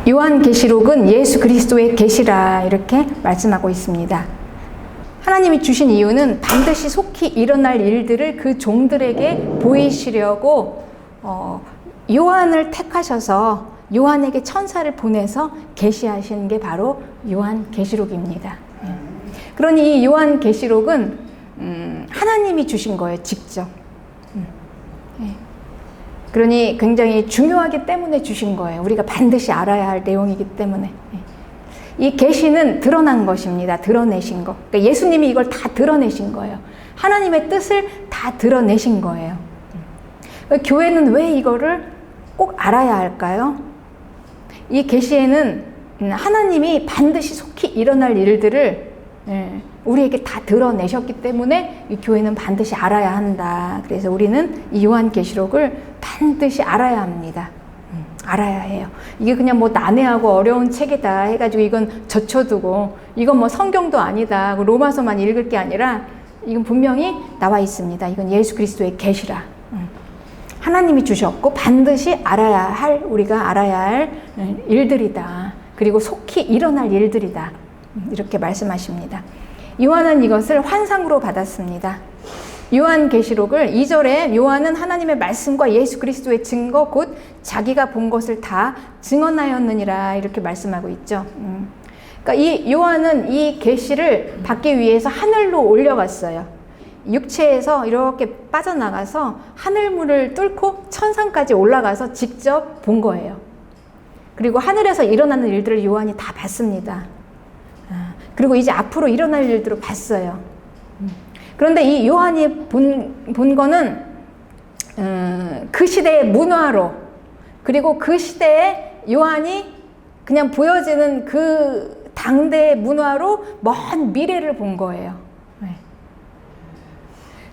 요한계시록은 예수 그리스도의 계시라 이렇게 말씀하고 있습니다. 하나님이 주신 이유는 반드시 속히 일어날 일들을 그 종들에게 보이시려고 요한을 택하셔서 요한에게 천사를 보내서 계시하신 게 바로 요한계시록입니다. 그러니 이 요한계시록은 하나님이 주신 거예요, 직접. 그러니 굉장히 중요하기 때문에 주신 거예요. 우리가 반드시 알아야 할 내용이기 때문에. 이 계시는 드러난 것입니다. 드러내신 것. 그러니까 예수님이 이걸 다 드러내신 거예요. 하나님의 뜻을 다 드러내신 거예요. 교회는 왜 이거를 꼭 알아야 할까요? 이 계시에는 하나님이 반드시 속히 일어날 일들을 우리에게 다 드러내셨기 때문에 이 교회는 반드시 알아야 한다. 그래서 우리는 이 요한계시록을 반드시 알아야 합니다. 알아야 해요. 이게 그냥 뭐 난해하고 어려운 책이다 해가지고 이건 젖혀두고 이건 뭐 성경도 아니다 로마서만 읽을 게 아니라 이건 분명히 나와 있습니다. 이건 예수 그리스도의 계시라. 하나님이 주셨고 반드시 우리가 알아야 할 일들이다. 그리고 속히 일어날 일들이다. 이렇게 말씀하십니다. 요한은 이것을 환상으로 받았습니다. 요한계시록을 2절에 요한은 하나님의 말씀과 예수 그리스도의 증거 곧 자기가 본 것을 다 증언하였느니라 이렇게 말씀하고 있죠. 그러니까 이 요한은 이 계시를 받기 위해서 하늘로 올려갔어요. 육체에서 이렇게 빠져나가서 하늘문을 뚫고 천상까지 올라가서 직접 본 거예요. 그리고 하늘에서 일어나는 일들을 요한이 다 봤습니다. 그리고 이제 앞으로 일어날 일들을 봤어요. 그런데 이 요한이 본 거는 그 시대의 문화로 그리고 그 시대에 요한이 그냥 보여지는 그 당대의 문화로 먼 미래를 본 거예요.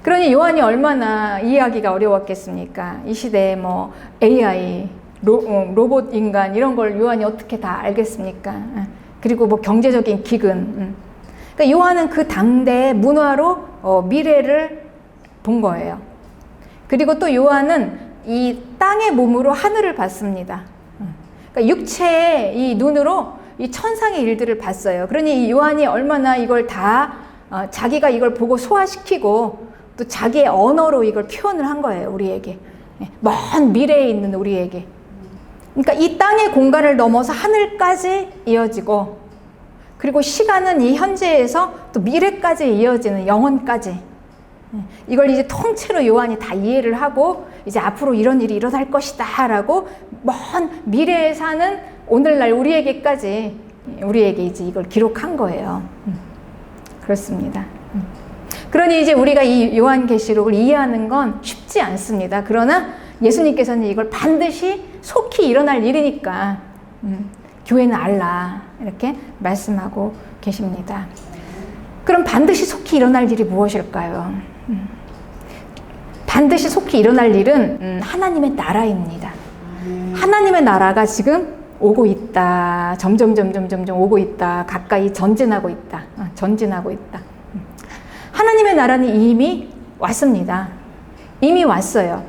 그러니 요한이 얼마나 이해하기가 어려웠겠습니까? 이 시대에 뭐 AI, 로봇 인간 이런 걸 요한이 어떻게 다 알겠습니까? 그리고 뭐 경제적인 기근. 그러니까 요한은 그 당대의 문화로 미래를 본 거예요. 그리고 또 요한은 이 땅의 몸으로 하늘을 봤습니다. 그러니까 육체의 이 눈으로 이 천상의 일들을 봤어요. 그러니 이 요한이 얼마나 이걸 다 자기가 이걸 보고 소화시키고 또 자기의 언어로 이걸 표현을 한 거예요. 우리에게. 먼 미래에 있는 우리에게. 그러니까 이 땅의 공간을 넘어서 하늘까지 이어지고 그리고 시간은 이 현재에서 또 미래까지 이어지는 영원까지 이걸 이제 통째로 요한이 다 이해를 하고 이제 앞으로 이런 일이 일어날 것이다 라고 먼 미래에 사는 오늘날 우리에게 이제 이걸 기록한 거예요. 그렇습니다. 그러니 이제 우리가 이 요한계시록을 이해하는 건 쉽지 않습니다. 그러나 예수님께서는 이걸 반드시 속히 일어날 일이니까 교회는 알라 이렇게 말씀하고 계십니다. 그럼 반드시 속히 일어날 일이 무엇일까요? 반드시 속히 일어날 일은 하나님의 나라입니다. 하나님의 나라가 지금 오고 있다. 점점 오고 있다. 가까이 전진하고 있다. 하나님의 나라는 이미 왔습니다. 이미 왔어요.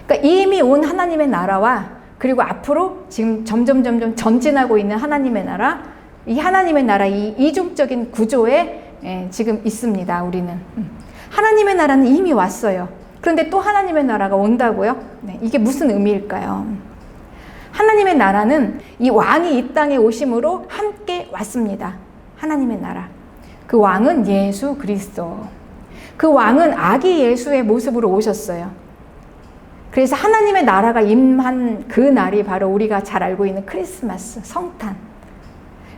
그러니까 이미 온 하나님의 나라와 그리고 앞으로 지금 점점 전진하고 있는 하나님의 나라, 이 하나님의 나라 이 이중적인 구조에 지금 있습니다. 우리는 하나님의 나라는 이미 왔어요. 그런데 또 하나님의 나라가 온다고요? 네, 이게 무슨 의미일까요? 하나님의 나라는 이 왕이 이 땅에 오심으로 함께 왔습니다. 하나님의 나라. 그 왕은 예수 그리스도. 그 왕은 아기 예수의 모습으로 오셨어요. 그래서 하나님의 나라가 임한 그 날이 바로 우리가 잘 알고 있는 크리스마스, 성탄.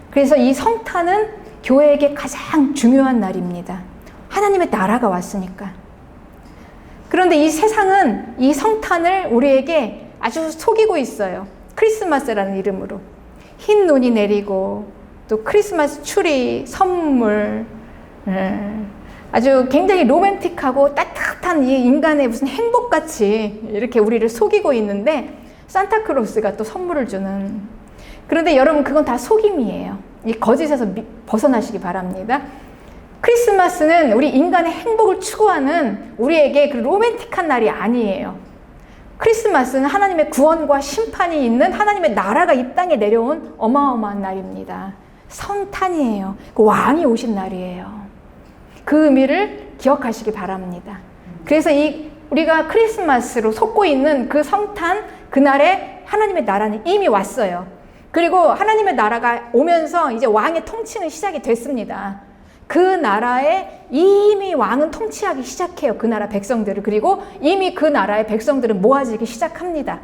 그래서 이 성탄은 교회에게 가장 중요한 날입니다. 하나님의 나라가 왔으니까. 그런데 이 세상은 이 성탄을 우리에게 아주 속이고 있어요. 크리스마스라는 이름으로. 흰 눈이 내리고 또 크리스마스 추리, 선물, 아주 굉장히 로맨틱하고 따뜻한 이 인간의 무슨 행복같이 이렇게 우리를 속이고 있는데 산타클로스가 또 선물을 주는. 그런데 여러분 그건 다 속임이에요. 이 거짓에서 벗어나시기 바랍니다. 크리스마스는 우리 인간의 행복을 추구하는 우리에게 그 로맨틱한 날이 아니에요. 크리스마스는 하나님의 구원과 심판이 있는 하나님의 나라가 이 땅에 내려온 어마어마한 날입니다. 성탄이에요. 그 왕이 오신 날이에요. 그 의미를 기억하시기 바랍니다. 그래서 우리가 크리스마스로 속고 있는 그 성탄, 그날에 하나님의 나라는 이미 왔어요. 그리고 하나님의 나라가 오면서 이제 왕의 통치는 시작이 됐습니다. 그 나라에 이미 왕은 통치하기 시작해요. 그 나라 백성들을. 그리고 이미 그 나라의 백성들은 모아지기 시작합니다.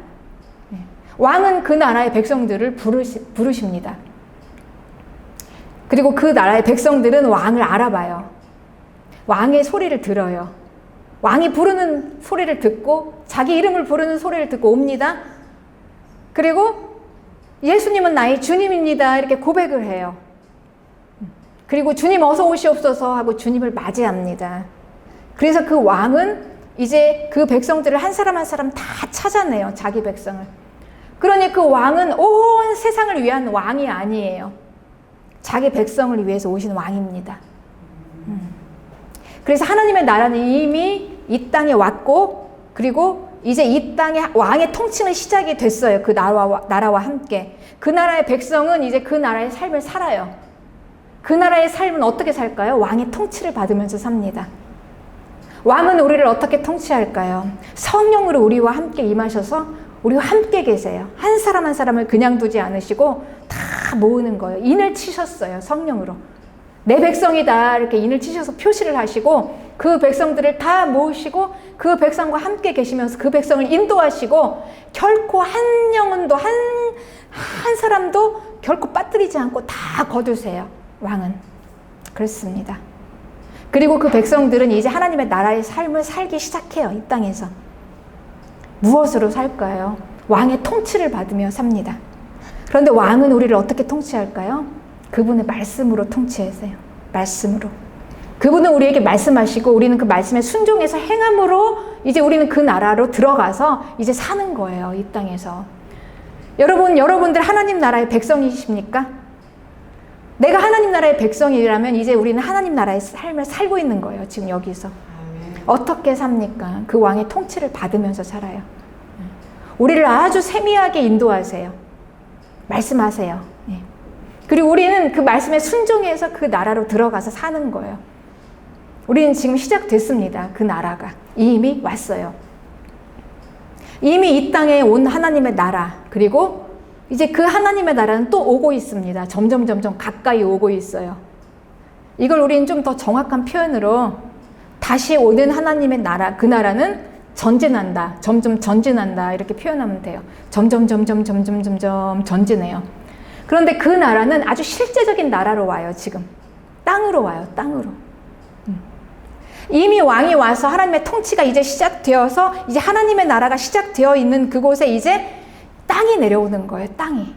왕은 그 나라의 백성들을 부르십니다. 그리고 그 나라의 백성들은 왕을 알아봐요. 왕의 소리를 들어요. 왕이 부르는 소리를 듣고 자기 이름을 부르는 소리를 듣고 옵니다. 그리고 예수님은 나의 주님입니다. 이렇게 고백을 해요. 그리고 주님 어서 오시옵소서 하고 주님을 맞이합니다. 그래서 그 왕은 이제 그 백성들을 한 사람 한 사람 다 찾아내요. 자기 백성을. 그러니 그 왕은 온 세상을 위한 왕이 아니에요. 자기 백성을 위해서 오신 왕입니다. 그래서 하나님의 나라는 이미 이 땅에 왔고, 그리고 이제 이 땅에 왕의 통치는 시작이 됐어요. 그 나라와 함께. 그 나라의 백성은 이제 그 나라의 삶을 살아요. 그 나라의 삶은 어떻게 살까요? 왕의 통치를 받으면서 삽니다. 왕은 우리를 어떻게 통치할까요? 성령으로 우리와 함께 임하셔서 우리와 함께 계세요. 한 사람 한 사람을 그냥 두지 않으시고 다 모으는 거예요. 인을 치셨어요. 성령으로. 내 백성이다 이렇게 인을 치셔서 표시를 하시고 그 백성들을 다 모으시고 그 백성과 함께 계시면서 그 백성을 인도하시고 결코 한 영혼도 한 사람도 결코 빠뜨리지 않고 다 거두세요. 왕은. 그렇습니다. 그리고 그 백성들은 이제 하나님의 나라의 삶을 살기 시작해요. 이 땅에서. 무엇으로 살까요? 왕의 통치를 받으며 삽니다. 그런데 왕은 우리를 어떻게 통치할까요? 그분의 말씀으로 통치하세요. 말씀으로. 그분은 우리에게 말씀하시고 우리는 그 말씀에 순종해서 행함으로 이제 우리는 그 나라로 들어가서 이제 사는 거예요. 이 땅에서. 여러분들 하나님 나라의 백성이십니까? 내가 하나님 나라의 백성이라면 이제 우리는 하나님 나라의 삶을 살고 있는 거예요. 지금 여기서. 어떻게 삽니까? 그 왕의 통치를 받으면서 살아요. 우리를 아주 세미하게 인도하세요. 말씀하세요. 그리고 우리는 그 말씀에 순종해서 그 나라로 들어가서 사는 거예요. 우리는 지금 시작됐습니다. 그 나라가. 이미 왔어요. 이미 이 땅에 온 하나님의 나라, 그리고 이제 그 하나님의 나라는 또 오고 있습니다. 점점 가까이 오고 있어요. 이걸 우리는 좀 더 정확한 표현으로 다시 오는 하나님의 나라, 그 나라는 전진한다. 점점 전진한다. 이렇게 표현하면 돼요. 점점 전진해요. 그런데 그 나라는 아주 실제적인 나라로 와요. 지금. 땅으로 와요. 땅으로. 이미 왕이 와서 하나님의 통치가 이제 시작되어서 이제 하나님의 나라가 시작되어 있는 그곳에 이제 땅이 내려오는 거예요. 땅이.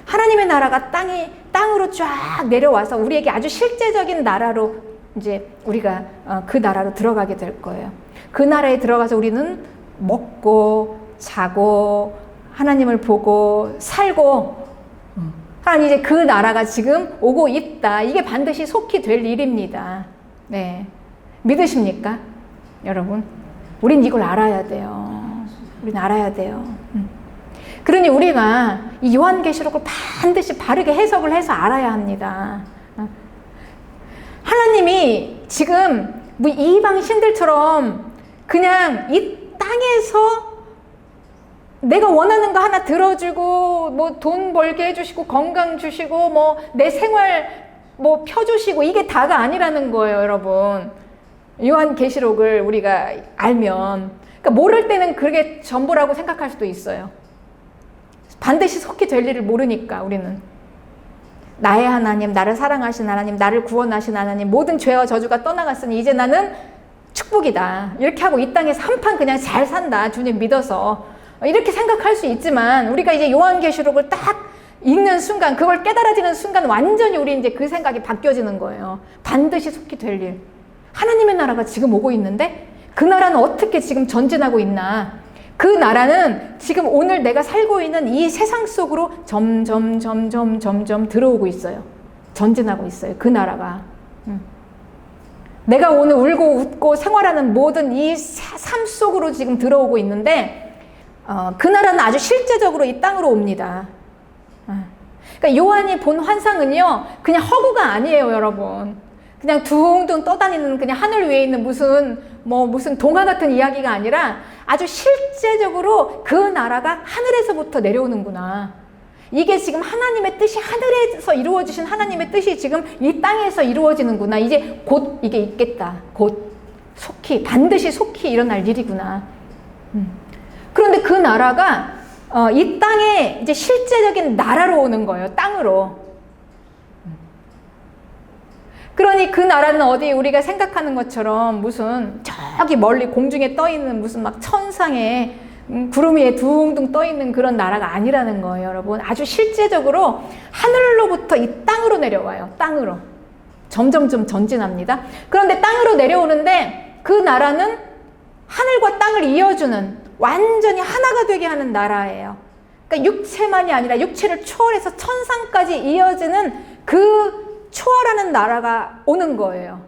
하나님의 나라가 땅으로 쫙 내려와서 우리에게 아주 실제적인 나라로 이제 우리가 그 나라로 들어가게 될 거예요. 그 나라에 들어가서 우리는 먹고 자고 하나님을 보고 살고 하나님 이제 그 나라가 지금 오고 있다. 이게 반드시 속히 될 일입니다. 네. 믿으십니까? 여러분? 우린 이걸 알아야 돼요. 우린 알아야 돼요. 그러니 우리가 이 요한계시록을 반드시 바르게 해석을 해서 알아야 합니다. 하나님이 지금 뭐 이방 신들처럼 그냥 이 땅에서 내가 원하는 거 하나 들어주고 뭐 돈 벌게 해주시고 건강 주시고 뭐 내 생활 뭐 펴주시고 이게 다가 아니라는 거예요, 여러분. 요한계시록을 우리가 알면, 그러니까 모를 때는 그게 전부라고 생각할 수도 있어요. 반드시 속히 될 일을 모르니까 우리는. 나의 하나님, 나를 사랑하신 하나님, 나를 구원하신 하나님, 모든 죄와 저주가 떠나갔으니 이제 나는 축복이다. 이렇게 하고 이 땅에서 한판 그냥 잘 산다. 주님 믿어서. 이렇게 생각할 수 있지만 우리가 이제 요한계시록을 딱 읽는 순간, 그걸 깨달아지는 순간 완전히 우리 이제 그 생각이 바뀌어지는 거예요. 반드시 속히 될 일. 하나님의 나라가 지금 오고 있는데 그 나라는 어떻게 지금 전진하고 있나? 그 나라는 지금 오늘 내가 살고 있는 이 세상 속으로 점점 들어오고 있어요. 전진하고 있어요. 그 나라가. 내가 오늘 울고 웃고 생활하는 모든 이 삶 속으로 지금 들어오고 있는데 그 나라는 아주 실제적으로 이 땅으로 옵니다. 그러니까 요한이 본 환상은요, 그냥 허구가 아니에요, 여러분. 그냥 둥둥 떠다니는 그냥 하늘 위에 있는 무슨 동화 같은 이야기가 아니라 아주 실제적으로 그 나라가 하늘에서부터 내려오는구나. 이게 지금 하나님의 뜻이 하늘에서 이루어지신 하나님의 뜻이 지금 이 땅에서 이루어지는구나. 이제 곧 이게 있겠다. 곧 속히, 반드시 속히 일어날 일이구나. 그런데 그 나라가 이 땅에 이제 실제적인 나라로 오는 거예요. 땅으로. 그러니 그 나라는 어디 우리가 생각하는 것처럼 무슨 저기 멀리 공중에 떠 있는 무슨 막 천상에 구름 위에 둥둥 떠 있는 그런 나라가 아니라는 거예요, 여러분. 아주 실제적으로 하늘로부터 이 땅으로 내려와요. 땅으로. 점점점 전진합니다. 그런데 땅으로 내려오는데 그 나라는 하늘과 땅을 이어주는 완전히 하나가 되게 하는 나라예요. 그러니까 육체만이 아니라 육체를 초월해서 천상까지 이어지는 그 초월하는 나라가 오는 거예요.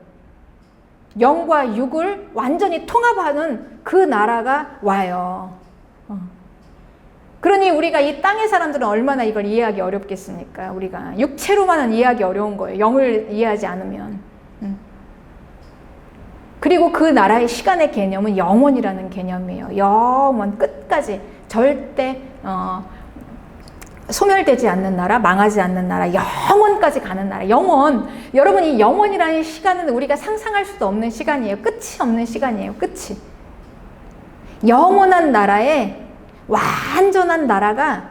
영과 육을 완전히 통합하는 그 나라가 와요. 그러니 우리가 이 땅의 사람들은 얼마나 이걸 이해하기 어렵겠습니까? 우리가 육체로만은 이해하기 어려운 거예요. 영을 이해하지 않으면. 그리고 그 나라의 시간의 개념은 영원이라는 개념이에요. 영원, 끝까지 절대 소멸되지 않는 나라, 망하지 않는 나라, 영원까지 가는 나라. 영원. 여러분, 이 영원이라는 시간은 우리가 상상할 수도 없는 시간이에요. 끝이 없는 시간이에요. 끝이. 영원한 나라에 완전한 나라가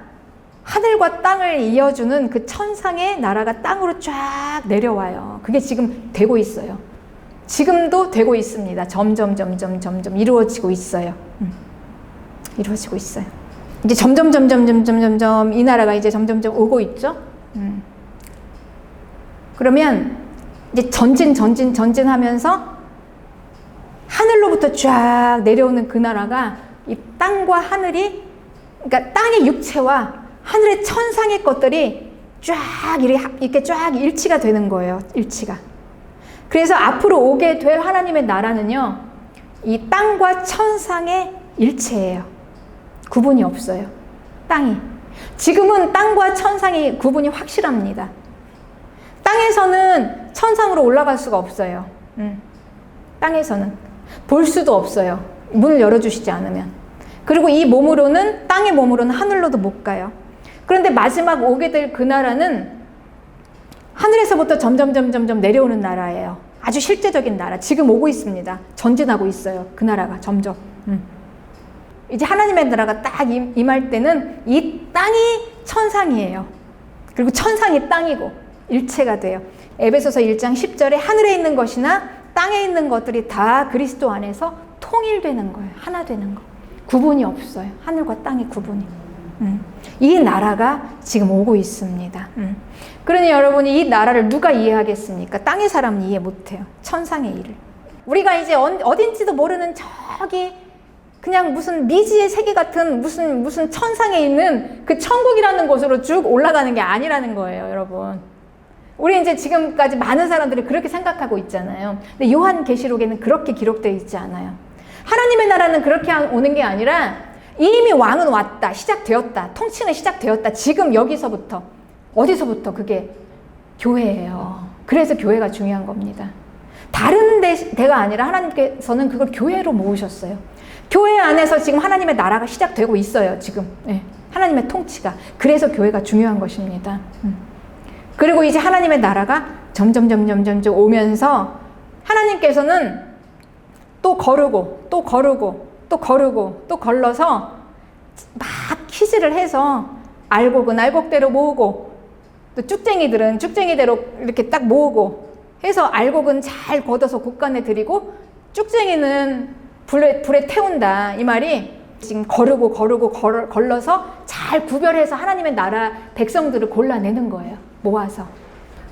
하늘과 땅을 이어주는 그 천상의 나라가 땅으로 쫙 내려와요. 그게 지금 되고 있어요. 지금도 되고 있습니다. 점점 이루어지고 있어요. 이루어지고 있어요. 이제 점점 이 나라가 이제 점점점 오고 있죠. 그러면 이제 전진하면서 하늘로부터 쫙 내려오는 그 나라가 이 땅과 하늘이, 그러니까 땅의 육체와 하늘의 천상의 것들이 쫙 이렇게 쫙 일치가 되는 거예요. 일치가. 그래서 앞으로 오게 될 하나님의 나라는요, 이 땅과 천상의 일체예요. 구분이 없어요. 땅이. 지금은 땅과 천상의 구분이 확실합니다. 땅에서는 천상으로 올라갈 수가 없어요. 땅에서는. 볼 수도 없어요. 문을 열어주시지 않으면. 그리고 이 몸으로는, 땅의 몸으로는 하늘로도 못 가요. 그런데 마지막 오게 될 그 나라는 하늘에서부터 점점 내려오는 나라예요. 아주 실제적인 나라. 지금 오고 있습니다. 전진하고 있어요. 그 나라가 점점. 이제 하나님의 나라가 딱 임할 때는 이 땅이 천상이에요. 그리고 천상이 땅이고 일체가 돼요. 에베소서 1장 10절에 하늘에 있는 것이나 땅에 있는 것들이 다 그리스도 안에서 통일되는 거예요. 하나 되는 거. 구분이 없어요. 하늘과 땅의 구분이. 이 나라가 지금 오고 있습니다. 그러니 여러분이 이 나라를 누가 이해하겠습니까? 땅의 사람은 이해 못해요. 천상의 일을. 우리가 이제 어딘지도 모르는 저기 그냥 무슨 미지의 세계 같은 무슨 천상에 있는 그 천국이라는 곳으로 쭉 올라가는 게 아니라는 거예요, 여러분. 우리 이제 지금까지 많은 사람들이 그렇게 생각하고 있잖아요. 근데 요한계시록에는 그렇게 기록되어 있지 않아요. 하나님의 나라는 그렇게 오는 게 아니라 이미 왕은 왔다, 시작되었다, 통치는 시작되었다. 지금 여기서부터, 어디서부터 그게 교회예요. 그래서 교회가 중요한 겁니다. 다른 데가 아니라 하나님께서는 그걸 교회로 모으셨어요. 교회 안에서 지금 하나님의 나라가 시작되고 있어요, 지금. 네. 하나님의 통치가. 그래서 교회가 중요한 것입니다. 그리고 이제 하나님의 나라가 점점 오면서 하나님께서는 또 거르고 또 걸러서 막 퀴즈를 해서 알곡은 알곡대로 모으고 또 쭉쟁이들은 쭉쟁이대로 이렇게 딱 모으고 해서 알곡은 잘 걷어서 곳간에 들이고 쭉쟁이는 불에 태운다. 이 말이 지금 걸러서 잘 구별해서 하나님의 나라 백성들을 골라내는 거예요. 모아서.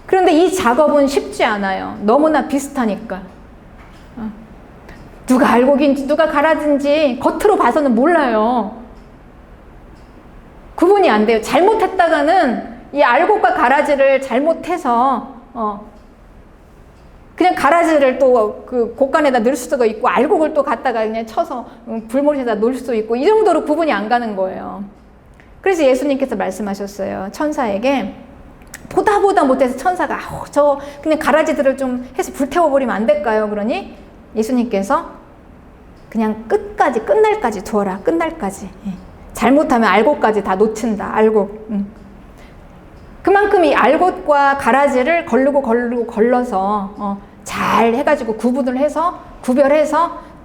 그런데 이 작업은 쉽지 않아요. 너무나 비슷하니까. 누가 알곡인지 누가 가라진지 겉으로 봐서는 몰라요. 구분이 안 돼요. 잘못했다가는 이 알곡과 가라지를 잘못해서 그냥 가라지를 또 그 곡간에다 넣을 수도 있고 알곡을 또 갖다가 그냥 쳐서 불못에다 놓을 수도 있고 이 정도로 구분이 안 가는 거예요. 그래서 예수님께서 말씀하셨어요. 천사에게 보다 못해서 천사가 저 그냥 가라지들을 좀 해서 불태워버리면 안 될까요? 그러니 예수님께서 그냥 끝날까지 두어라. 끝날까지. 잘못하면 알곡까지 다 놓친다. 알곡. 그만큼 이 알곡과 가라지를 걸러서 잘 해가지고 구별해서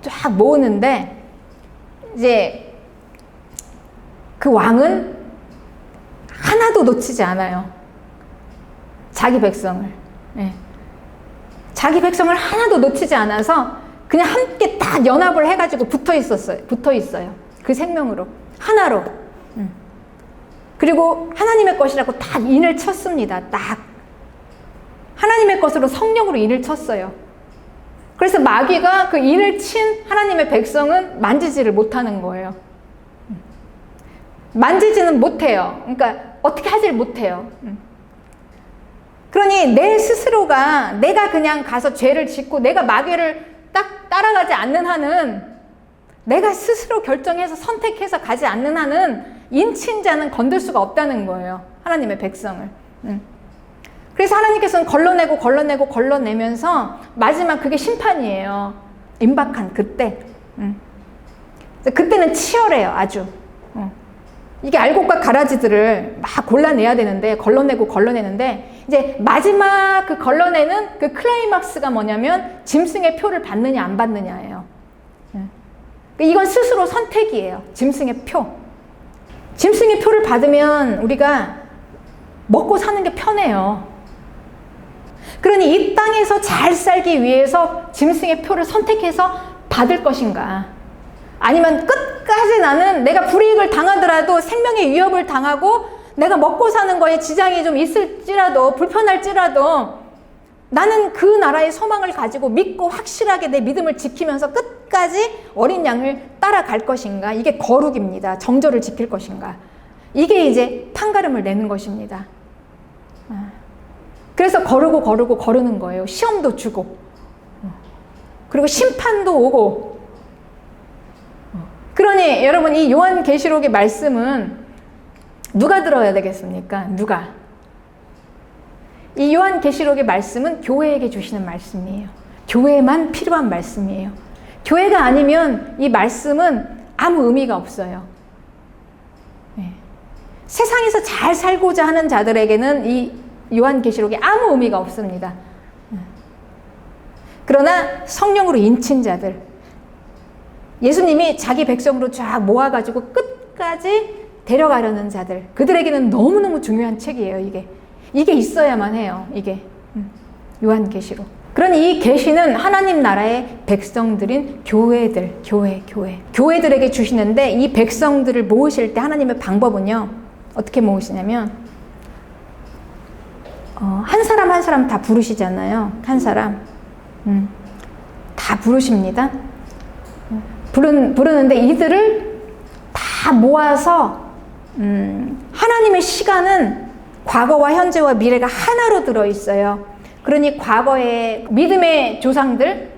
쫙 모으는데 이제 그 왕은 하나도 놓치지 않아요. 자기 백성을. 자기 백성을 하나도 놓치지 않아서 그냥 함께 딱 연합을 해가지고 붙어 있어요. 그 생명으로. 하나로. 그리고 하나님의 것이라고 딱 인을 쳤습니다. 딱. 하나님의 것으로 성령으로 인을 쳤어요. 그래서 마귀가 그 인을 친 하나님의 백성은 만지지를 못하는 거예요. 만지지는 못해요. 그러니까 어떻게 하질 못해요. 그러니 내 스스로가 내가 그냥 가서 죄를 짓고 내가 마귀를 딱 따라가지 않는 한은 내가 스스로 결정해서 선택해서 가지 않는 한은 인친자는 건들 수가 없다는 거예요. 하나님의 백성을. 그래서 하나님께서는 걸러내면서 마지막 그게 심판이에요. 임박한 그때. 그때는 치열해요. 아주. 이게 알곡과 가라지들을 막 골라내야 되는데 걸러내는데 이제 마지막 그 걸러내는 그 클라이막스가 뭐냐면 짐승의 표를 받느냐 안 받느냐예요. 이건 스스로 선택이에요. 짐승의 표. 짐승의 표를 받으면 우리가 먹고 사는 게 편해요. 그러니 이 땅에서 잘 살기 위해서 짐승의 표를 선택해서 받을 것인가? 아니면 끝까지 나는 내가 불이익을 당하더라도 생명의 위협을 당하고 내가 먹고 사는 거에 지장이 좀 있을지라도 불편할지라도 나는 그 나라의 소망을 가지고 믿고 확실하게 내 믿음을 지키면서 끝까지 어린 양을 따라갈 것인가? 이게 거룩입니다. 정절을 지킬 것인가? 이게 이제 판가름을 내는 것입니다. 그래서 거르는 거예요. 시험도 주고 그리고 심판도 오고. 그러니 여러분 이 요한계시록의 말씀은 누가 들어야 되겠습니까? 누가? 이 요한계시록의 말씀은 교회에게 주시는 말씀이에요. 교회만 필요한 말씀이에요. 교회가 아니면 이 말씀은 아무 의미가 없어요. 세상에서 잘 살고자 하는 자들에게는 이 요한계시록이 아무 의미가 없습니다. 그러나 성령으로 인친 자들, 예수님이 자기 백성으로 쫙 모아가지고 끝까지 데려가려는 자들, 그들에게는 너무너무 중요한 책이에요. 이게 있어야만 해요. 이게 요한계시록. 그러니 이 계시는 하나님 나라의 백성들인 교회들에게 주시는데 이 백성들을 모으실 때 하나님의 방법은요, 어떻게 모으시냐면 한 사람 다 부르시잖아요. 한 사람 다 부르십니다. 부르는데 이들을 다 모아서 하나님의 시간은 과거와 현재와 미래가 하나로 들어있어요. 그러니 과거의 믿음의 조상들,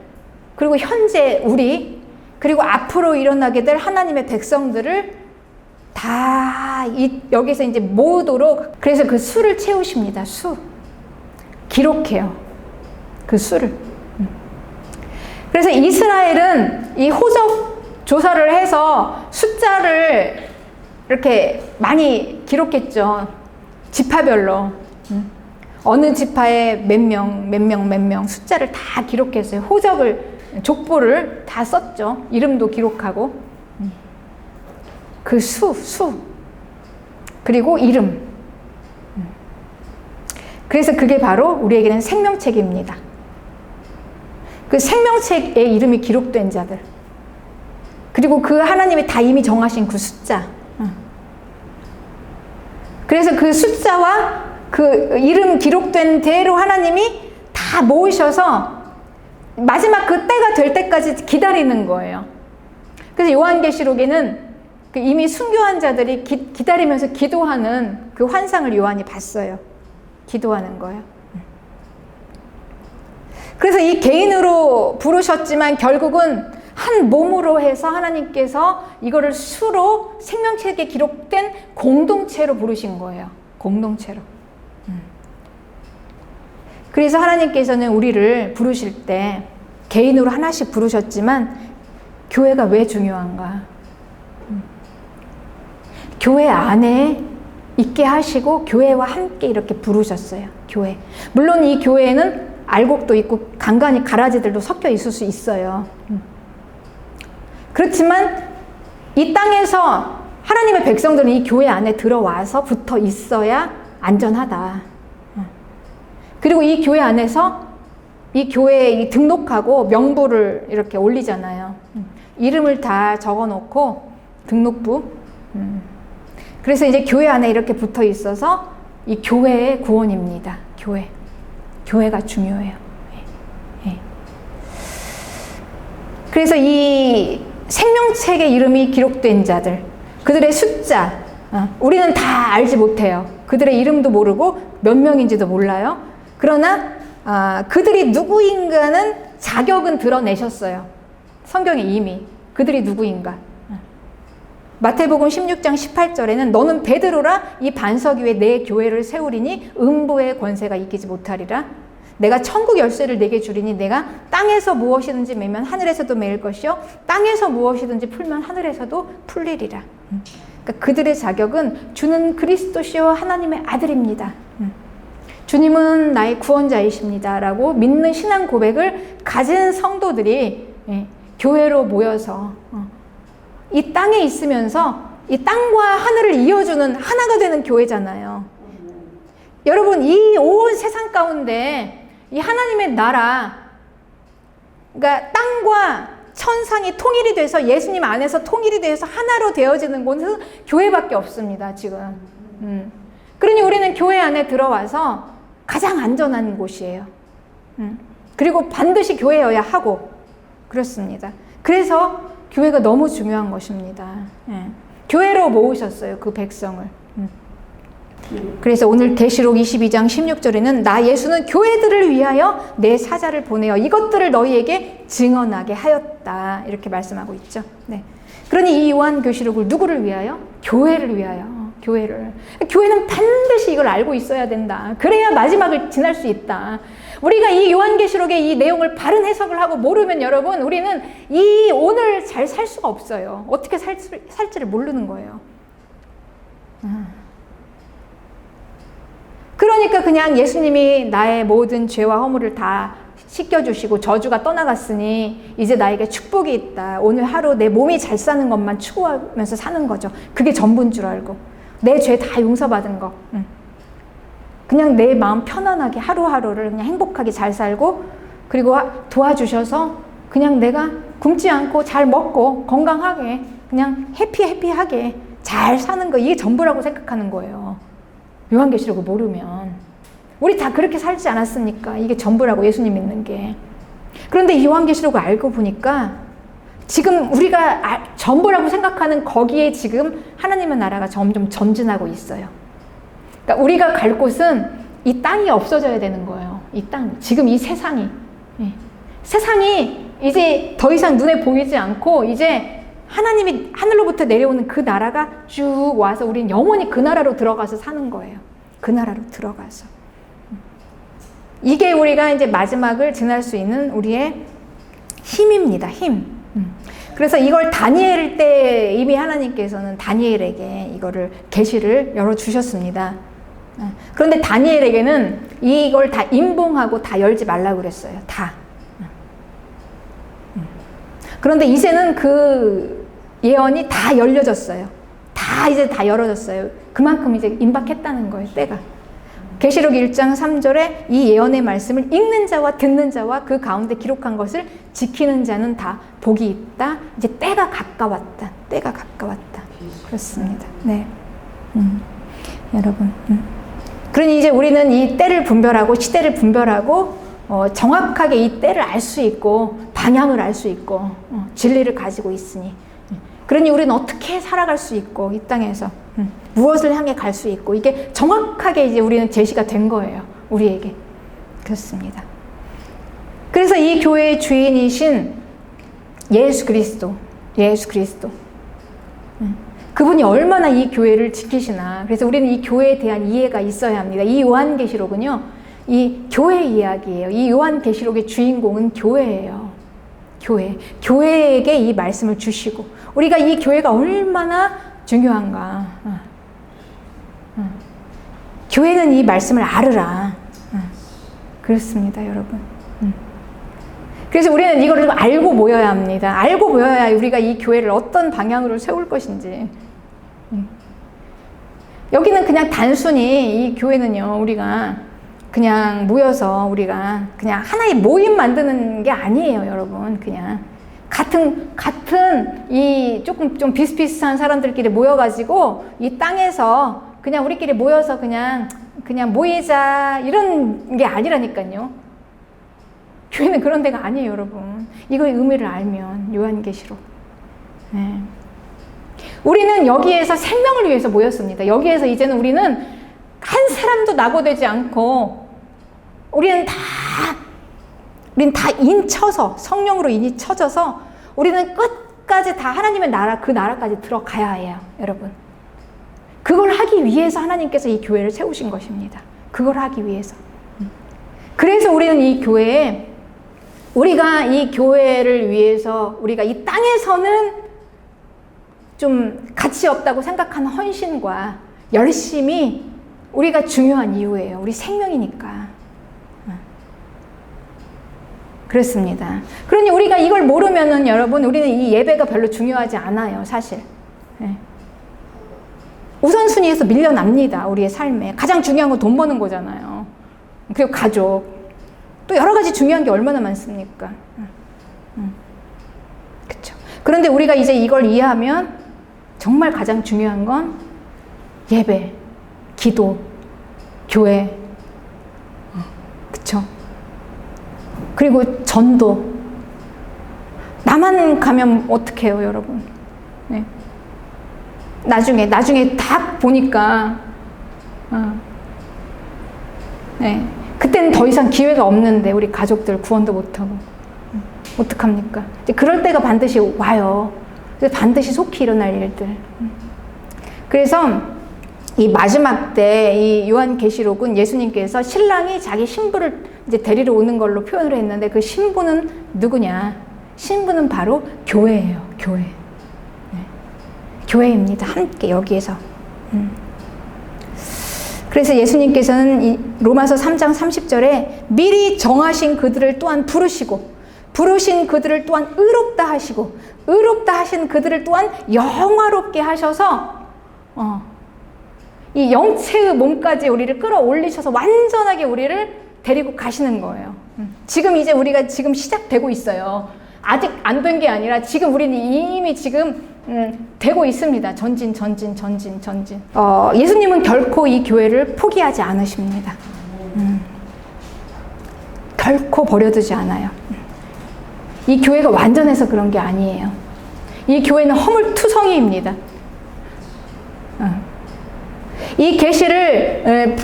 그리고 현재 우리, 그리고 앞으로 일어나게 될 하나님의 백성들을 다 여기서 이제 모으도록, 그래서 그 수를 채우십니다. 기록해요. 그 수를. 그래서 이스라엘은 이 호적 조사를 해서 숫자를 이렇게 많이 기록했죠. 지파별로. 어느 지파에 몇 명 숫자를 다 기록했어요. 족보를 다 썼죠. 이름도 기록하고. 그 그리고 이름. 그래서 그게 바로 우리에게는 생명책입니다. 그 생명책에 이름이 기록된 자들. 그리고 그 하나님이 다 이미 정하신 그 숫자. 그래서 그 숫자와 그 이름 기록된 대로 하나님이 다 모으셔서 마지막 그 때가 될 때까지 기다리는 거예요. 그래서 요한계시록에는 그 이미 순교한 자들이 기다리면서 기도하는 그 환상을 요한이 봤어요. 기도하는 거예요. 그래서 이 개인으로 부르셨지만 결국은 한 몸으로 해서 하나님께서 이거를 수로 생명책에 기록된 공동체로 부르신 거예요. 공동체로. 그래서 하나님께서는 우리를 부르실 때 개인으로 하나씩 부르셨지만 교회가 왜 중요한가? 교회 안에 있게 하시고 교회와 함께 이렇게 부르셨어요. 교회. 물론 이 교회에는 알곡도 있고 간간히 가라지들도 섞여 있을 수 있어요. 그렇지만 이 땅에서 하나님의 백성들은 이 교회 안에 들어와서 붙어 있어야 안전하다. 그리고 이 교회 안에서 이 교회에 등록하고 명부를 이렇게 올리잖아요. 이름을 다 적어 놓고 등록부. 그래서 이제 교회 안에 이렇게 붙어 있어서 이 교회의 구원입니다. 교회가 중요해요. 그래서 이 생명책에 이름이 기록된 자들, 그들의 숫자, 우리는 다 알지 못해요. 그들의 이름도 모르고 몇 명인지도 몰라요. 그러나 그들이 누구인가는 자격은 드러내셨어요. 성경에 이미 그들이 누구인가. 마태복음 16장 18절에는 너는 베드로라 이 반석 위에 내 교회를 세우리니 음부의 권세가 이기지 못하리라. 내가 천국 열쇠를 내게 주리니 내가 땅에서 무엇이든지 매면 하늘에서도 매일 것이요 땅에서 무엇이든지 풀면 하늘에서도 풀리리라. 그러니까 그들의 자격은 주는 그리스도시요 하나님의 아들입니다. 주님은 나의 구원자이십니다 라고 믿는 신앙 고백을 가진 성도들이 교회로 모여서 이 땅에 있으면서 이 땅과 하늘을 이어주는 하나가 되는 교회잖아요. 여러분, 이 온 세상 가운데 이 하나님의 나라, 그러니까 땅과 천상이 통일이 돼서 예수님 안에서 통일이 돼서 하나로 되어지는 곳은 교회밖에 없습니다, 지금. 그러니 우리는 교회 안에 들어와서 가장 안전한 곳이에요. 그리고 반드시 교회여야 하고 그렇습니다. 그래서 교회가 너무 중요한 것입니다. 교회로 모으셨어요, 그 백성을. 그래서 오늘 계시록 22장 16절에는 나 예수는 교회들을 위하여 내 사자를 보내어 이것들을 너희에게 증언하게 하였다 이렇게 말씀하고 있죠. 네. 그러니 이 요한계시록을 누구를 위하여? 교회를 위하여. 교회는 반드시 이걸 알고 있어야 된다. 그래야 마지막을 지날 수 있다. 우리가 이 요한계시록의 이 내용을 바른 해석을 하고 모르면 여러분 우리는 이 오늘 잘 살 수가 없어요. 어떻게 살지를 모르는 거예요. 그러니까 그냥 예수님이 나의 모든 죄와 허물을 다 씻겨주시고 저주가 떠나갔으니 이제 나에게 축복이 있다. 오늘 하루 내 몸이 잘 사는 것만 추구하면서 사는 거죠. 그게 전부인 줄 알고 내 죄 다 용서받은 거. 그냥 내 마음 편안하게 하루하루를 그냥 행복하게 잘 살고 그리고 도와주셔서 그냥 내가 굶지 않고 잘 먹고 건강하게 그냥 해피하게 잘 사는 거 이게 전부라고 생각하는 거예요. 요한계시록을 모르면 우리 다 그렇게 살지 않았습니까? 이게 전부라고 예수님 믿는 게. 그런데 이 요한계시록을 알고 보니까 지금 우리가 전부라고 생각하는 거기에 지금 하나님의 나라가 점점 전진하고 있어요. 그러니까 우리가 갈 곳은 이 땅이 없어져야 되는 거예요. 이 땅, 지금 이 세상이. 세상이 이제 더 이상 눈에 보이지 않고 이제 하나님이 하늘로부터 내려오는 그 나라가 쭉 와서 우리는 영원히 그 나라로 들어가서 사는 거예요. 그 나라로 들어가서. 이게 우리가 이제 마지막을 지날 수 있는 우리의 힘입니다. 힘. 그래서 이걸 다니엘 때 이미 하나님께서는 다니엘에게 이거를 계시를 열어주셨습니다. 그런데 다니엘에게는 이걸 다 임봉하고 다 열지 말라고 그랬어요. 다. 그런데 이제는 그 예언이 다 열려졌어요. 이제 다 열어졌어요. 그만큼 이제 임박했다는 거예요, 때가. 계시록 1장 3절에 이 예언의 말씀을 읽는 자와 듣는 자와 그 가운데 기록한 것을 지키는 자는 다 복이 있다. 이제 때가 가까웠다. 그렇습니다. 네. 여러분. 그러니 이제 우리는 이 때를 분별하고 시대를 분별하고 정확하게 이 때를 알 수 있고 방향을 알 수 있고 진리를 가지고 있으니 그러니 우리는 어떻게 살아갈 수 있고 이 땅에서 무엇을 향해 갈 수 있고 이게 정확하게 이제 우리는 제시가 된 거예요. 우리에게. 그렇습니다. 그래서 이 교회의 주인이신 예수 그리스도, 그분이 얼마나 이 교회를 지키시나. 그래서 우리는 이 교회에 대한 이해가 있어야 합니다. 이 요한계시록은요, 이 교회 이야기예요. 이 요한계시록의 주인공은 교회예요. 교회에게 이 말씀을 주시고, 우리가 이 교회가 얼마나 중요한가. 교회는 이 말씀을 알으라. 그렇습니다, 여러분. 그래서 우리는 이거를 좀 알고 모여야 합니다. 알고 모여야 우리가 이 교회를 어떤 방향으로 세울 것인지. 여기는 그냥 단순히 이 교회는요, 우리가 그냥 모여서 우리가 그냥 하나의 모임 만드는 게 아니에요, 여러분. 그냥 같은 이 조금 좀 비슷비슷한 사람들끼리 모여가지고 이 땅에서 그냥 우리끼리 모여서 그냥 모이자 이런 게 아니라니까요. 교회는 그런 데가 아니에요, 여러분. 이거의 의미를 알면, 요한계시록. 네. 우리는 여기에서 생명을 위해서 모였습니다. 여기에서 이제는 우리는 한 사람도 낙오되지 않고, 우리는 다 인쳐서, 성령으로 인이 쳐져서, 우리는 끝까지 다 하나님의 나라, 그 나라까지 들어가야 해요, 여러분. 그걸 하기 위해서 하나님께서 이 교회를 세우신 것입니다. 그걸 하기 위해서. 그래서 우리는 이 교회에, 우리가 이 교회를 위해서 우리가 이 땅에서는 좀 가치 없다고 생각하는 헌신과 열심이 우리가 중요한 이유예요. 우리 생명이니까. 그렇습니다. 그러니 우리가 이걸 모르면은 여러분, 우리는 이 예배가 별로 중요하지 않아요, 사실. 우선순위에서 밀려납니다, 우리의 삶에. 가장 중요한 건 돈 버는 거잖아요. 그리고 가족. 또 여러 가지 중요한 게 얼마나 많습니까? 그쵸. 그런데 우리가 이제 이걸 이해하면 정말 가장 중요한 건 예배, 기도, 교회. 그쵸. 그리고 전도. 나만 가면 어떡해요, 여러분. 네. 나중에 딱 보니까, 네. 그때는 더 이상 기회가 없는데 우리 가족들 구원도 못하고 어떡합니까? 이제 그럴 때가 반드시 와요. 그래서 반드시 속히 일어날 일들. 그래서 이 마지막 때 이 요한계시록은 예수님께서 신랑이 자기 신부를 이제 데리러 오는 걸로 표현을 했는데, 그 신부는 누구냐? 신부는 바로 교회예요. 교회. 네. 교회입니다. 함께 여기에서. 그래서 예수님께서는 이 로마서 3장 30절에 미리 정하신 그들을 또한 부르신 그들을 또한 의롭다 하시고, 의롭다 하신 그들을 또한 영화롭게 하셔서 이 영체의 몸까지 우리를 끌어올리셔서 완전하게 우리를 데리고 가시는 거예요. 지금 이제 우리가 지금 시작되고 있어요. 아직 안 된 게 아니라 지금 우리는 이미 지금 되고 있습니다. 전진. 예수님은 결코 이 교회를 포기하지 않으십니다. 결코 버려두지 않아요. 이 교회가 완전해서 그런 게 아니에요. 이 교회는 허물투성이입니다. 이 계시를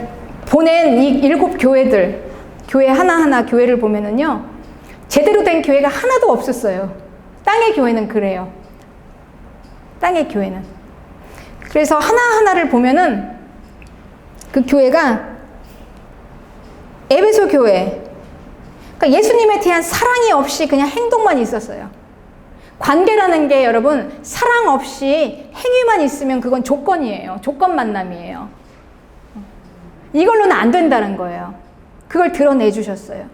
보낸 이 7 교회들, 교회 하나하나 교회를 보면은요, 제대로 된 교회가 하나도 없었어요. 땅의 교회는 그래요. 땅의 교회는. 그래서 하나하나를 보면은 그 교회가 에베소 교회, 그러니까 예수님에 대한 사랑이 없이 그냥 행동만 있었어요. 관계라는 게 여러분, 사랑 없이 행위만 있으면 그건 조건이에요. 조건 만남이에요. 이걸로는 안 된다는 거예요. 그걸 드러내 주셨어요.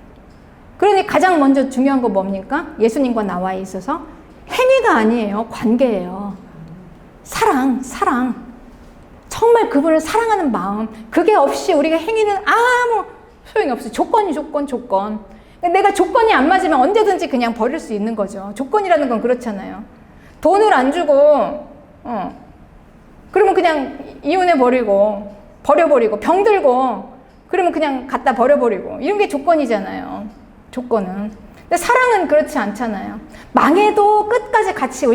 그러니 가장 먼저 중요한 거 뭡니까? 예수님과 나와 있어서 행위가 아니에요. 관계예요. 사랑. 정말 그분을 사랑하는 마음. 그게 없이 우리가 행위는 아무 소용이 없어요. 조건. 내가 조건이 안 맞으면 언제든지 그냥 버릴 수 있는 거죠. 조건이라는 건 그렇잖아요. 돈을 안 주고, 그러면 그냥 이혼해버리고, 버려버리고, 병들고, 그러면 그냥 갖다 버려버리고, 이런 게 조건이잖아요. 조건은. 근데 사랑은 그렇지 않잖아요. 망해도 끝까지 같이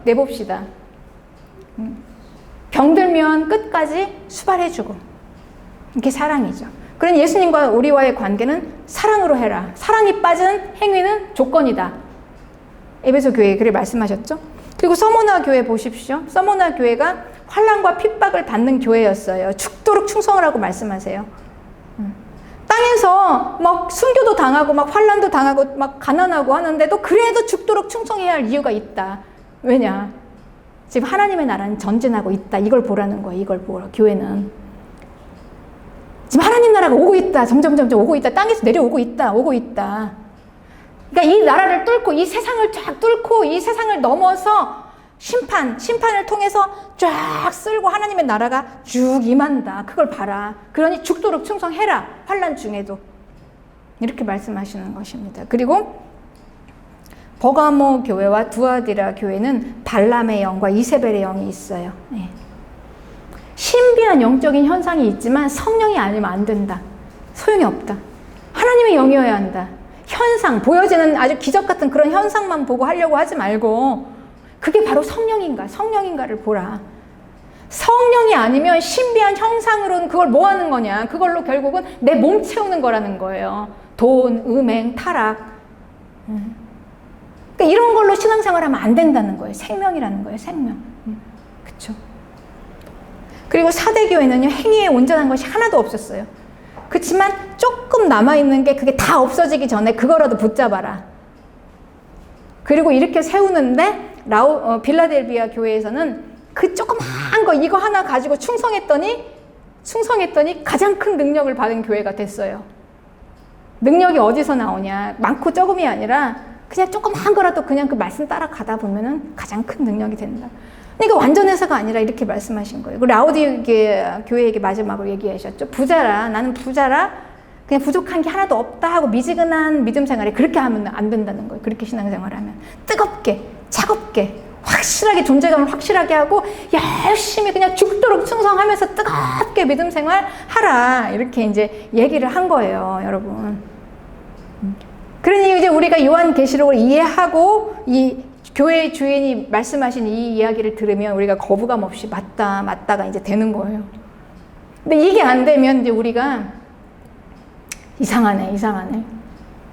내봅시다. 병들면 끝까지 수발해주고. 이게 사랑이죠. 그런 예수님과 우리와의 관계는 사랑으로 해라. 사랑이 빠진 행위는 조건이다. 에베소 교회에 그렇게 말씀하셨죠. 그리고 서모나 교회 보십시오. 서모나 교회가 환난과 핍박을 받는 교회였어요. 죽도록 충성을 하고 말씀하세요. 땅에서 막 순교도 당하고 막 환난도 당하고 막 가난하고 하는데도 그래도 죽도록 충성해야 할 이유가 있다. 왜냐? 지금 하나님의 나라는 전진하고 있다. 이걸 보라는 거예요. 이걸 보라. 교회는 지금 하나님 나라가 오고 있다. 점점 오고 있다. 땅에서 내려오고 있다. 오고 있다. 그러니까 이 나라를 뚫고 이 세상을 쫙 뚫고 이 세상을 넘어서 심판을 통해서 쫙 쓸고 하나님의 나라가 쭉 임한다. 그걸 봐라. 그러니 죽도록 충성해라. 환난 중에도. 이렇게 말씀하시는 것입니다. 그리고 버가모 교회와 두아디라 교회는 발람의 영과 이세벨의 영이 있어요. 네. 신비한 영적인 현상이 있지만 성령이 아니면 안 된다. 소용이 없다. 하나님의 영이어야 한다. 현상, 보여지는 아주 기적 같은 그런 현상만 보고 하려고 하지 말고 그게 바로 성령인가를 보라. 성령이 아니면 신비한 형상으로는 그걸 뭐 하는 거냐. 그걸로 결국은 내 몸 채우는 거라는 거예요. 돈, 음행, 타락. 그러니까 이런 걸로 신앙생활하면 안 된다는 거예요. 생명이라는 거예요. 생명. 그렇죠. 그리고 사대교회는요. 행위에 온전한 것이 하나도 없었어요. 그렇지만 조금 남아있는 게 그게 다 없어지기 전에 그거라도 붙잡아라. 그리고 이렇게 세우는데 빌라델비아 교회에서는 그 조그마한 거 이거 하나 가지고 충성했더니 가장 큰 능력을 받은 교회가 됐어요. 능력이 어디서 나오냐. 많고 적음이 아니라 그냥 조그마한 거라도 그냥 그 말씀 따라가다 보면은 가장 큰 능력이 된다. 그러니까 완전해서가 아니라 이렇게 말씀하신 거예요. 라오디게아 교회에게 마지막으로 얘기하셨죠. 부자라. 나는 부자라. 그냥 부족한 게 하나도 없다 하고 미지근한 믿음 생활에 그렇게 하면 안 된다는 거예요. 그렇게 신앙생활하면. 뜨겁게, 차갑게, 확실하게 존재감을 확실하게 하고 열심히 그냥 죽도록 충성하면서 뜨겁게 믿음 생활 하라. 이렇게 이제 얘기를 한 거예요, 여러분. 그러니 이제 우리가 요한계시록을 이해하고 이 교회의 주인이 말씀하신 이 이야기를 들으면 우리가 거부감 없이 맞다가 이제 되는 거예요. 근데 이게 안 되면 이제 우리가 이상하네.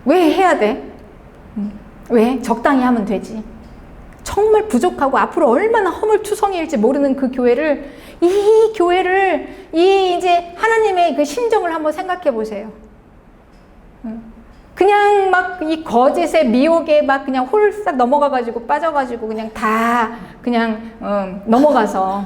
왜 해야 돼? 왜? 적당히 하면 되지. 정말 부족하고 앞으로 얼마나 허물투성이일지 모르는 그 교회를, 이제 하나님의 그 심정을 한번 생각해 보세요. 그냥 막 이 거짓의 미혹에 막 그냥 홀싹 넘어가가지고 빠져가지고 그냥 다 그냥 넘어가서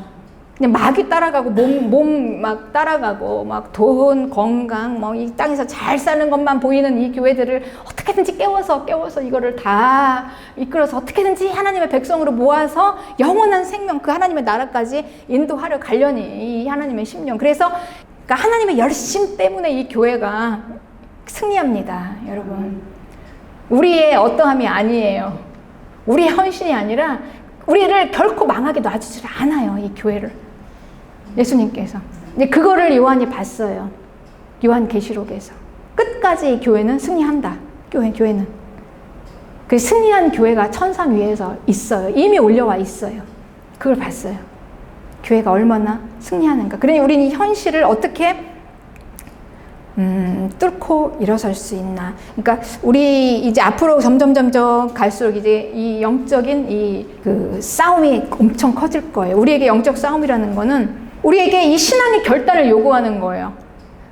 그냥 마귀 따라가고 몸 막 따라가고 막 돈, 건강 뭐 이 땅에서 잘 사는 것만 보이는 이 교회들을 어떻게든지 깨워서 이거를 다 이끌어서 어떻게든지 하나님의 백성으로 모아서 영원한 생명 그 하나님의 나라까지 인도하려 가려니 이 하나님의 심령. 그래서 그러니까 하나님의 열심 때문에 이 교회가 승리합니다, 여러분. 우리의 어떠함이 아니에요. 우리의 헌신이 아니라 우리를 결코 망하게 놔주질 않아요, 이 교회를. 예수님께서. 이제 그거를 요한이 봤어요. 요한계시록에서. 끝까지 이 교회는 승리한다. 교회는. 그 승리한 교회가 천상 위에서 있어요. 이미 올려와 있어요. 그걸 봤어요. 교회가 얼마나 승리하는가. 그러니 우리는 이 현실을 어떻게 뚫고 일어설 수 있나. 그러니까 우리 이제 앞으로 점점 갈수록 이제 이 영적인 그 싸움이 엄청 커질 거예요. 우리에게 영적 싸움이라는 거는 우리에게 이 신앙의 결단을 요구하는 거예요.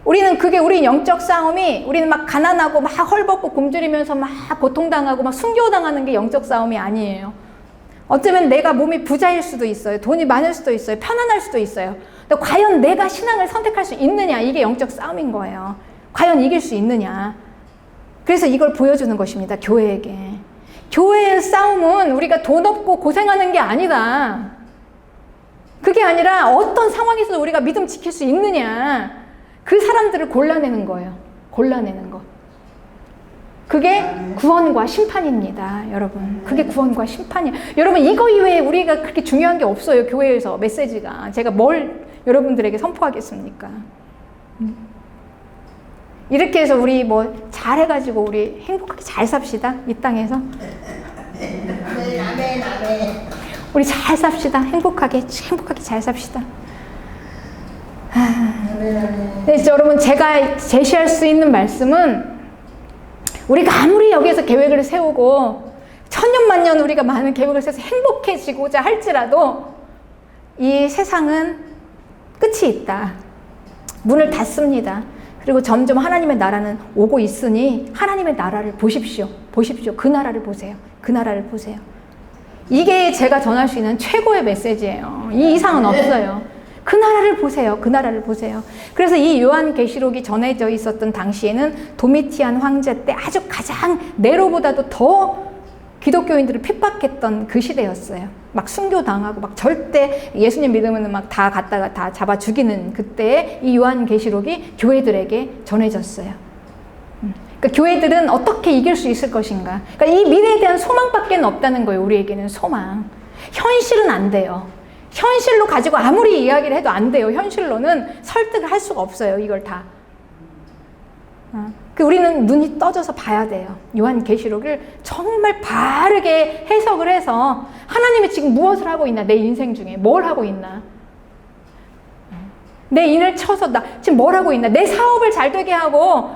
우리 영적 싸움이 우리는 막 가난하고 막 헐벗고 굶주리면서 막 고통당하고 막 순교당하는 게 영적 싸움이 아니에요. 어쩌면 내가 몸이 부자일 수도 있어요. 돈이 많을 수도 있어요. 편안할 수도 있어요. 근데 과연 내가 신앙을 선택할 수 있느냐? 이게 영적 싸움인 거예요. 과연 이길 수 있느냐? 그래서 이걸 보여주는 것입니다. 교회에게. 교회의 싸움은 우리가 돈 없고 고생하는 게 아니다. 그게 아니라 어떤 상황에서도 우리가 믿음 지킬 수 있느냐. 그 사람들을 골라내는 거예요. 골라내는 거. 그게 구원과 심판입니다, 여러분. 그게 구원과 심판이에요. 여러분, 이거 이외에 우리가 그렇게 중요한 게 없어요, 교회에서 메시지가. 제가 뭘 여러분들에게 선포하겠습니까? 이렇게 해서 우리 뭐 잘해가지고 우리 행복하게 잘 삽시다, 이 땅에서. 우리 잘 삽시다. 행복하게 잘 삽시다. 네, 여러분, 제가 제시할 수 있는 말씀은 우리가 아무리 여기에서 계획을 세우고 천년만년 우리가 많은 계획을 세워서 행복해지고자 할지라도 이 세상은 끝이 있다. 문을 닫습니다. 그리고 점점 하나님의 나라는 오고 있으니 하나님의 나라를 보십시오. 보십시오. 그 나라를 보세요. 그 나라를 보세요. 이게 제가 전할 수 있는 최고의 메시지예요. 이 이상은 없어요. 그 나라를 보세요. 그 나라를 보세요. 그래서 이 요한계시록이 전해져 있었던 당시에는 도미티안 황제 때 아주 가장 네로보다도 더 기독교인들을 핍박했던 그 시대였어요. 막 순교당하고 막 절대 예수님 믿으면 막 다 갖다가 다 잡아 죽이는 그때에 이 요한계시록이 교회들에게 전해졌어요. 그러니까 교회들은 어떻게 이길 수 있을 것인가. 그러니까 이 미래에 대한 소망밖에 없다는 거예요. 우리에게는 소망. 현실은 안 돼요. 현실로 가지고 아무리 이야기를 해도 안 돼요. 현실로는 설득을 할 수가 없어요. 이걸 다. 우리는 눈이 떠져서 봐야 돼요. 요한계시록을 정말 바르게 해석을 해서 하나님이 지금 무엇을 하고 있나, 내 인생 중에 뭘 하고 있나, 내 인을 쳐서 나 지금 뭘 하고 있나, 내 사업을 잘 되게 하고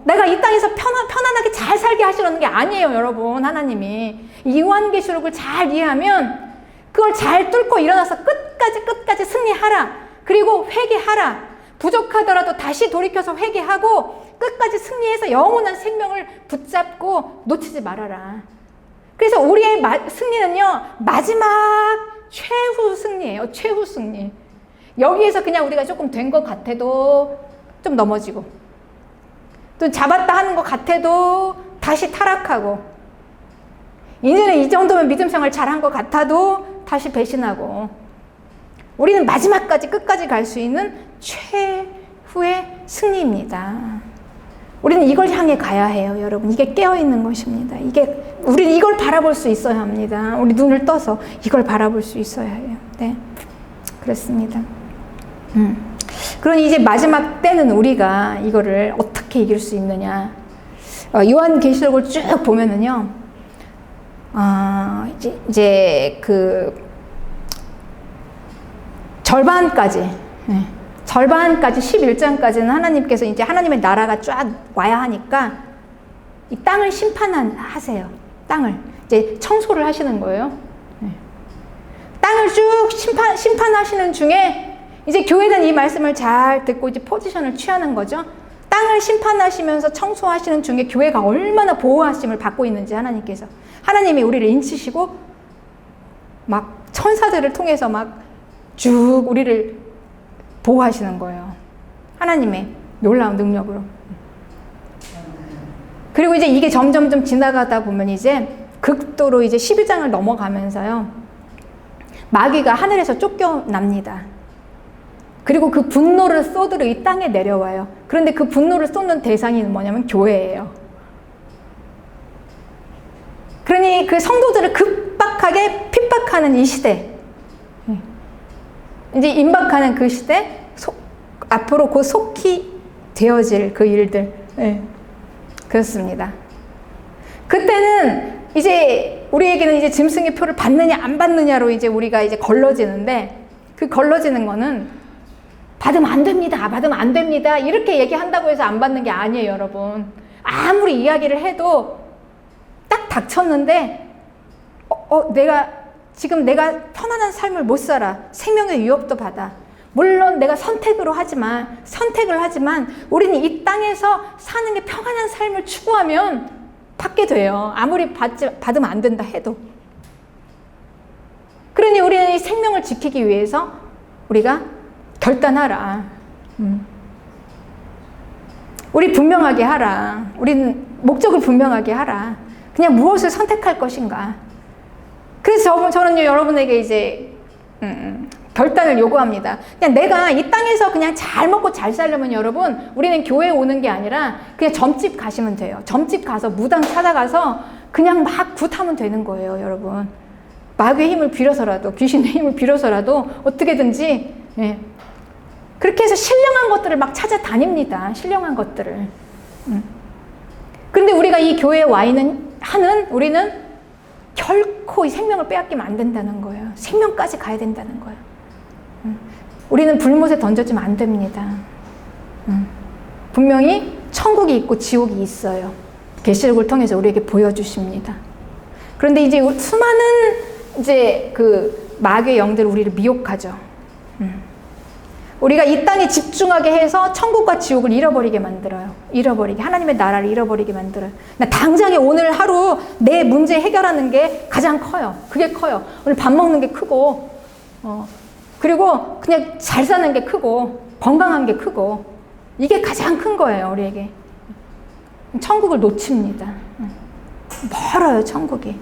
내가 이 땅에서 편안하게 잘 살게 하시려는 게 아니에요. 여러분, 하나님이 이 요한계시록을 잘 이해하면 그걸 잘 뚫고 일어나서 끝까지 승리하라. 그리고 회개하라. 부족하더라도 다시 돌이켜서 회개하고 끝까지 승리해서 영원한 생명을 붙잡고 놓치지 말아라. 그래서 우리의 승리는요, 마지막 최후 승리예요. 최후 승리. 여기에서 그냥 우리가 조금 된 것 같아도 좀 넘어지고, 또 잡았다 하는 것 같아도 다시 타락하고, 이제는 이 정도면 믿음 생활 잘한 것 같아도 다시 배신하고, 우리는 마지막까지 끝까지 갈 수 있는 최후의 승리입니다. 우리는 이걸 향해 가야 해요, 여러분. 이게 깨어있는 것입니다. 우리는 이걸 바라볼 수 있어야 합니다. 우리 눈을 떠서 이걸 바라볼 수 있어야 해요. 네. 그렇습니다. 그러니 이제 마지막 때는 우리가 이거를 어떻게 이길 수 있느냐. 요한계시록을 쭉 보면은요, 이제 절반까지 11장까지는 하나님께서 이제 하나님의 나라가 쫙 와야 하니까 이 땅을 심판하세요. 땅을 이제 청소를 하시는 거예요. 땅을 쭉 심판하시는 중에 이제 교회는 이 말씀을 잘 듣고 이제 포지션을 취하는 거죠. 땅을 심판하시면서 청소하시는 중에 교회가 얼마나 보호하심을 받고 있는지 하나님이 우리를 인치시고 막 천사들을 통해서 막 쭉 우리를 보호하시는 거예요. 하나님의 놀라운 능력으로. 그리고 이제 이게 점점 좀 지나가다 보면 이제 극도로 이제 11장을 넘어가면서요, 마귀가 하늘에서 쫓겨납니다. 그리고 그 분노를 쏟으러 이 땅에 내려와요. 그런데 그 분노를 쏟는 대상이 뭐냐면 교회예요. 그러니 그 성도들을 급박하게 핍박하는 이 시대, 이제 임박하는 그 시대, 앞으로 곧 속히 되어질 그 일들, 그렇습니다. 그때는 이제 우리에게는 이제 짐승의 표를 받느냐 안 받느냐로 이제 우리가 이제 걸러지는데, 그 걸러지는 거는 받으면 안 됩니다, 받으면 안 됩니다 이렇게 얘기한다고 해서 안 받는 게 아니에요, 여러분. 아무리 이야기를 해도 딱 닥쳤는데 내가 편안한 삶을 못 살아. 생명의 위협도 받아. 물론 내가 선택을 하지만 우리는 이 땅에서 사는 게 평안한 삶을 추구하면 받게 돼요. 아무리 받으면 안 된다 해도. 그러니 우리는 이 생명을 지키기 위해서 우리가 결단하라. 우리 분명하게 하라. 우리는 목적을 분명하게 하라. 그냥 무엇을 선택할 것인가. 그래서 저는요, 여러분에게 이제 결단을 요구합니다. 그냥 내가 이 땅에서 그냥 잘 먹고 잘 살려면, 여러분, 우리는 교회에 오는 게 아니라 그냥 점집 가시면 돼요. 점집 가서 무당 찾아가서 그냥 막 굿하면 되는 거예요, 여러분. 마귀의 힘을 빌어서라도, 귀신의 힘을 빌어서라도 어떻게든지, 그렇게 해서 신령한 것들을 막 찾아다닙니다. 신령한 것들을. 그런데 우리가 이 교회에 와 있는 우리는 결코 이 생명을 빼앗기면 안 된다는 거예요. 생명까지 가야 된다는 거예요. 우리는 불못에 던져지면 안 됩니다. 분명히 천국이 있고 지옥이 있어요. 계시록을 통해서 우리에게 보여주십니다. 그런데 이제 수많은 이제 그 마귀의 영들이 우리를 미혹하죠. 우리가 이 땅에 집중하게 해서 천국과 지옥을 잃어버리게 만들어요. 잃어버리게. 하나님의 나라를 잃어버리게 만들어요. 나 당장에 오늘 하루 내 문제 해결하는 게 가장 커요. 그게 커요. 오늘 밥 먹는 게 크고, 그리고 그냥 잘 사는 게 크고, 건강한 게 크고, 이게 가장 큰 거예요, 우리에게. 천국을 놓칩니다. 멀어요, 천국이.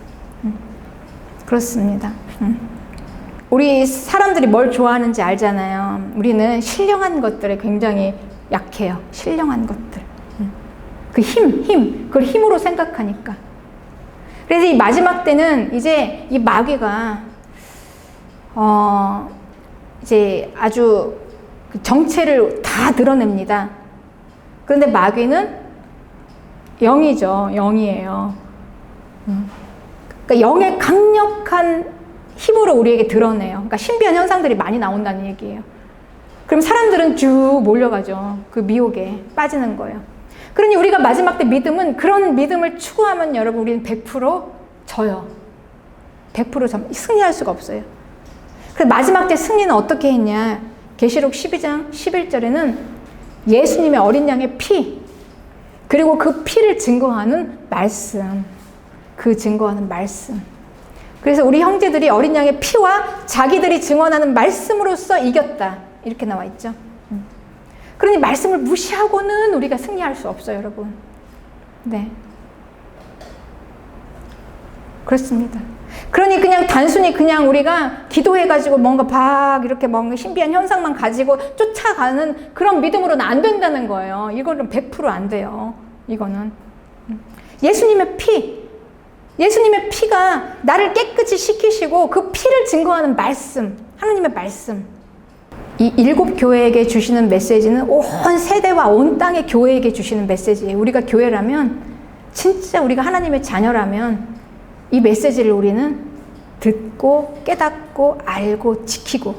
그렇습니다. 우리 사람들이 뭘 좋아하는지 알잖아요. 우리는 신령한 것들에 굉장히 약해요. 신령한 것들. 그 그걸 힘으로 생각하니까. 그래서 이 마지막 때는 이제 이 마귀가, 이제 아주 정체를 다 드러냅니다. 그런데 마귀는 영이죠. 영이에요. 그러니까 영의 강력한 힘으로 우리에게 드러내요. 그러니까 신비한 현상들이 많이 나온다는 얘기예요. 그럼 사람들은 쭉 몰려가죠. 그 미혹에 빠지는 거예요. 그러니 우리가 마지막 때 믿음은, 그런 믿음을 추구하면 여러분 우리는 100% 져요. 100% 승리할 수가 없어요. 그래서 마지막 때 승리는 어떻게 했냐. 계시록 12장 11절에는 예수님의 어린 양의 피, 그리고 그 피를 증거하는 말씀, 그 증거하는 말씀. 그래서 우리 형제들이 어린 양의 피와 자기들이 증언하는 말씀으로써 이겼다, 이렇게 나와 있죠. 그러니 말씀을 무시하고는 우리가 승리할 수 없어요, 여러분. 네, 그렇습니다. 그러니 그냥 단순히 그냥 우리가 기도해가지고 뭔가 막 이렇게 뭔가 신비한 현상만 가지고 쫓아가는 그런 믿음으로는 안 된다는 거예요. 이거는 100% 안 돼요. 이거는 예수님의 피가 나를 깨끗이 씻기시고 그 피를 증거하는 말씀, 하나님의 말씀. 이 7 교회에게 주시는 메시지는 온 세대와 온 땅의 교회에게 주시는 메시지예요. 우리가 교회라면, 진짜 우리가 하나님의 자녀라면 이 메시지를 우리는 듣고 깨닫고 알고 지키고,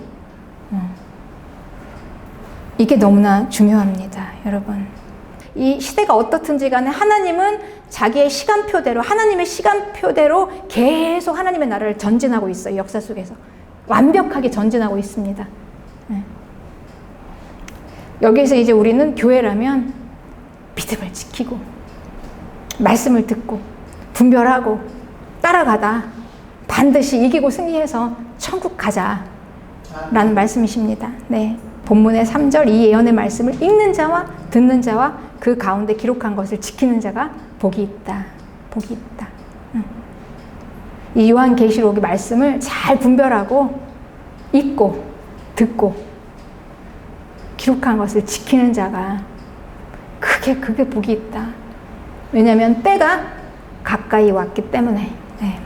이게 너무나 중요합니다, 여러분. 이 시대가 어떻든지 간에 하나님은 자기의 시간표대로, 하나님의 시간표대로 계속 하나님의 나라를 전진하고 있어요. 역사 속에서 완벽하게 전진하고 있습니다. 여기서 이제 우리는 교회라면 믿음을 지키고 말씀을 듣고 분별하고 따라가다 반드시 이기고 승리해서 천국 가자라는 말씀이십니다. 네. 본문의 3절 이 예언의 말씀을 읽는 자와 듣는 자와 그 가운데 기록한 것을 지키는 자가 복이 있다. 복이 있다. 이 요한계시록의 말씀을 잘 분별하고 읽고 듣고 기록한 것을 지키는 자가 그게 복이 있다. 왜냐하면 때가 가까이 왔기 때문에. 네.